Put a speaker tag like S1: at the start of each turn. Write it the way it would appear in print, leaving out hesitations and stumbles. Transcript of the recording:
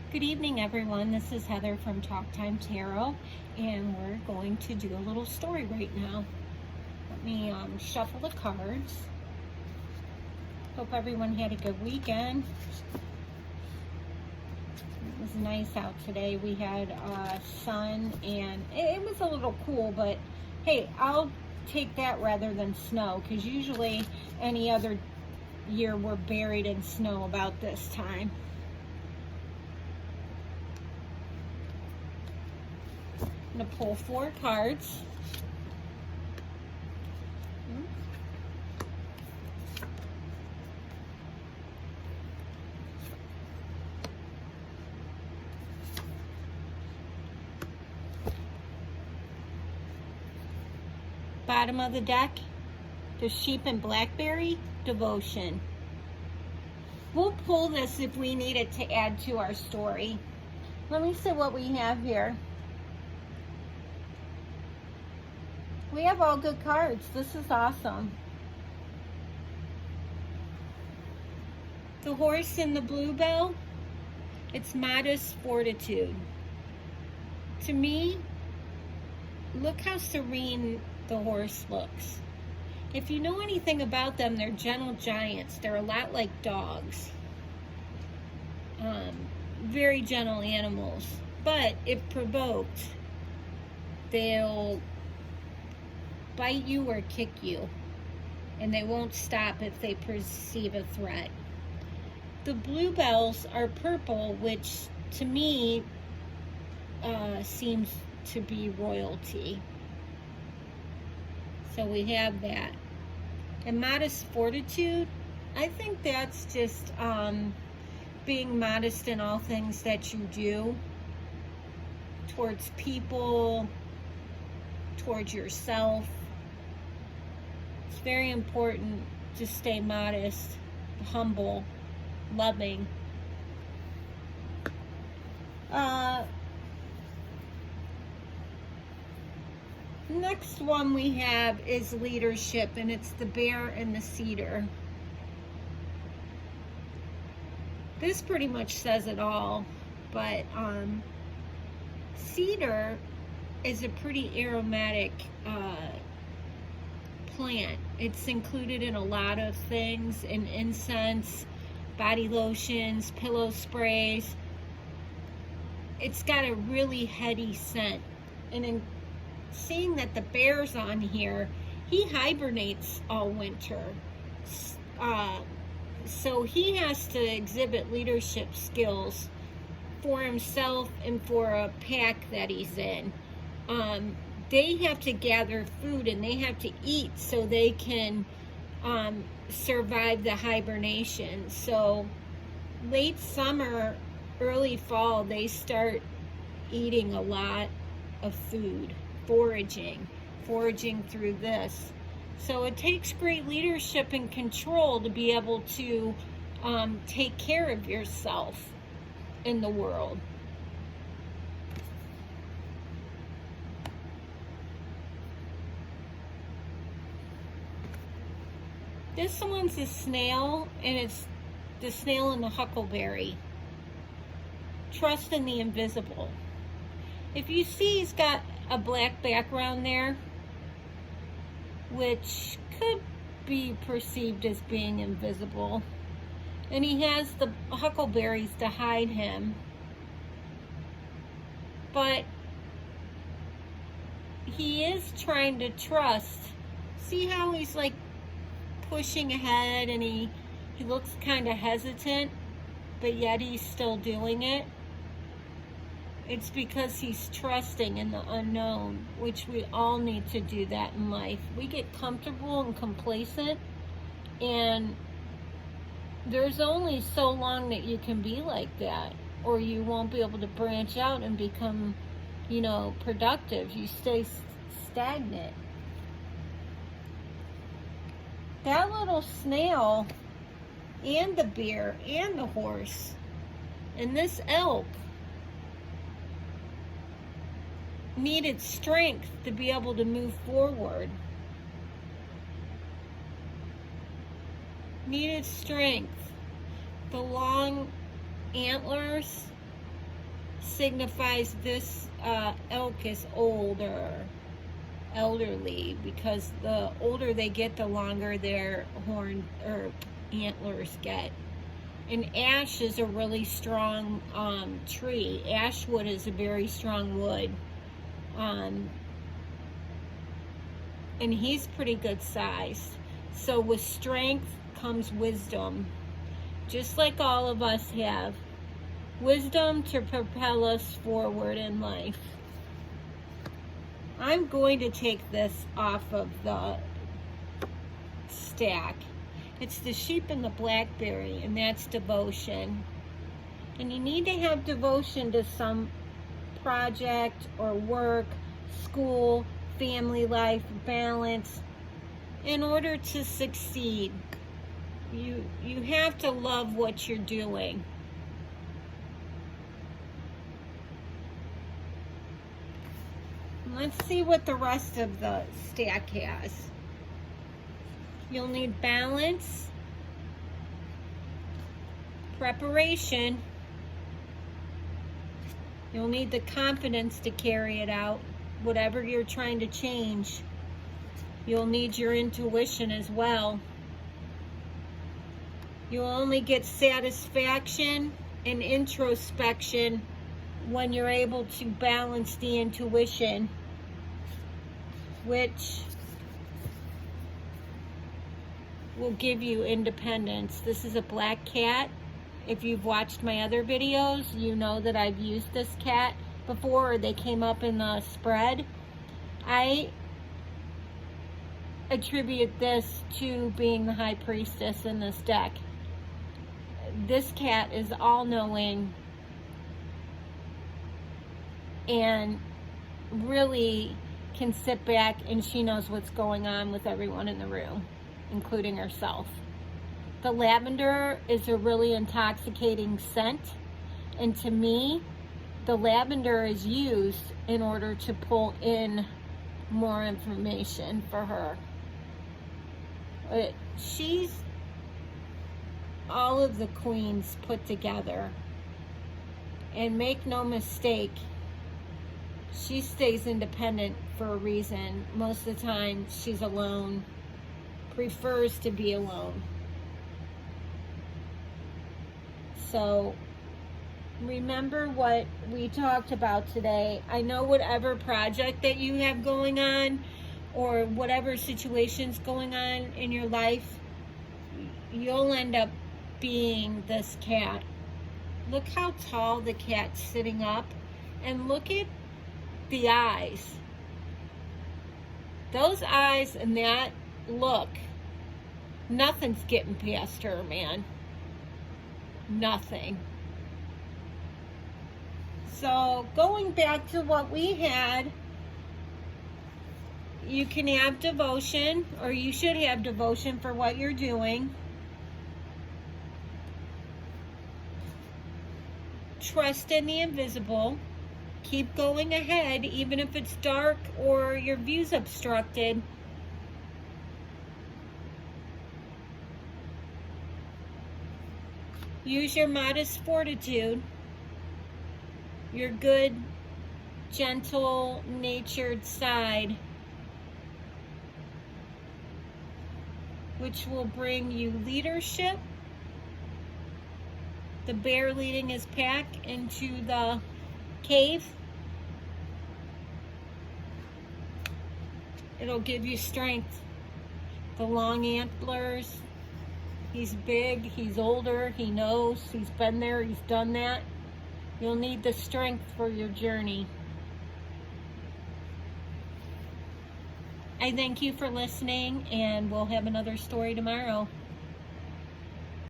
S1: Good evening, everyone. This is Heather from Talk Time Tarot, and we're going to do a little story right now. Let me shuffle the cards. Hope everyone had a good weekend. It was nice out today. We had sun, and it was a little cool, but hey, I'll take that rather than snow, because usually any other year we're buried in snow about this time. I'm going to pull 4 cards. Bottom of the deck, the sheep and blackberry, devotion. We'll pull this if we need it to add to our story. Let me see what we have here. We have all good cards. This is awesome. The horse and the bluebell, it's modest fortitude. To me, look how serene the horse looks. If you know anything about them, they're gentle giants. They're a lot like dogs. Very gentle animals. But if provoked, they'll bite you or kick you. And they won't stop if they perceive a threat. The bluebells are purple, which to me seems to be royalty. So we have that. And modest fortitude, I think that's just being modest in all things that you do, towards people, towards yourself. It's very important to stay modest, humble, loving. Next one we have is leadership, and it's the bear and the cedar. This pretty much says it all, but cedar is a pretty aromatic plant. It's included in a lot of things, in incense, body lotions, pillow sprays. It's got a really heady scent. And in seeing that the bear's on here, he hibernates all winter. So he has to exhibit leadership skills for himself and for a pack that he's in. They have to gather food and they have to eat so they can survive the hibernation. So late summer, early fall, they start eating a lot of food, foraging through this. So it takes great leadership and control to be able to take care of yourself in the world. This one's a snail, and it's the snail and the huckleberry. Trust in the invisible. If you see, he's got a black background there, which could be perceived as being invisible. And he has the huckleberries to hide him. But he is trying to trust. See how he's like pushing ahead, and he looks kind of hesitant, but yet he's still doing it. It's because he's trusting in the unknown, which we all need to do that in life. We get comfortable and complacent, and there's only so long that you can be like that, or you won't be able to branch out and become, productive. You stay stagnant. That little snail and the bear and the horse and this elk needed strength to be able to move forward. Needed strength. The long antlers signifies this elk is old or elderly, because the older they get, the longer their horn or antlers get. And ash is a really strong tree. Ash wood is a very strong wood. And he's pretty good sized. So with strength comes wisdom, just like all of us have. Wisdom to propel us forward in life. I'm going to take this off of the stack. It's the sheep and the blackberry, and that's devotion. And you need to have devotion to some project or work, school, family life, balance, in order to succeed. You have to love what you're doing. Let's see what the rest of the stack has. You'll need balance, preparation. You'll need the confidence to carry it out, whatever you're trying to change. You'll need your intuition as well. You'll only get satisfaction and introspection when you're able to balance the intuition, which will give you independence. This is a black cat. If you've watched my other videos, you know that I've used this cat before, or they came up in the spread. I attribute this to being the high priestess in this deck. This cat is all-knowing and really can sit back, and she knows what's going on with everyone in the room, including herself. The lavender is a really intoxicating scent, and to me, the lavender is used in order to pull in more information for her. She's all of the queens put together, and make no mistake, she stays independent for a reason. Most of the time she's alone, prefers to be alone. So remember what we talked about today. I know whatever project that you have going on, or whatever situation's going on in your life, you'll end up being this cat. Look how tall the cat's sitting up, and look at the eyes. Those eyes and that look, nothing's getting past her, man. Nothing. So going back to what we had, you can have devotion, or you should have devotion for what you're doing. Trust in the invisible. Keep going ahead, even if it's dark or your view's obstructed. Use your modest fortitude, your good, gentle, natured side, which will bring you leadership. The bear leading his pack into the cave. It'll give you strength. The long antlers. He's big, he's older, he knows, he's been there, he's done that. You'll need the strength for your journey. I thank you for listening, and we'll have another story tomorrow.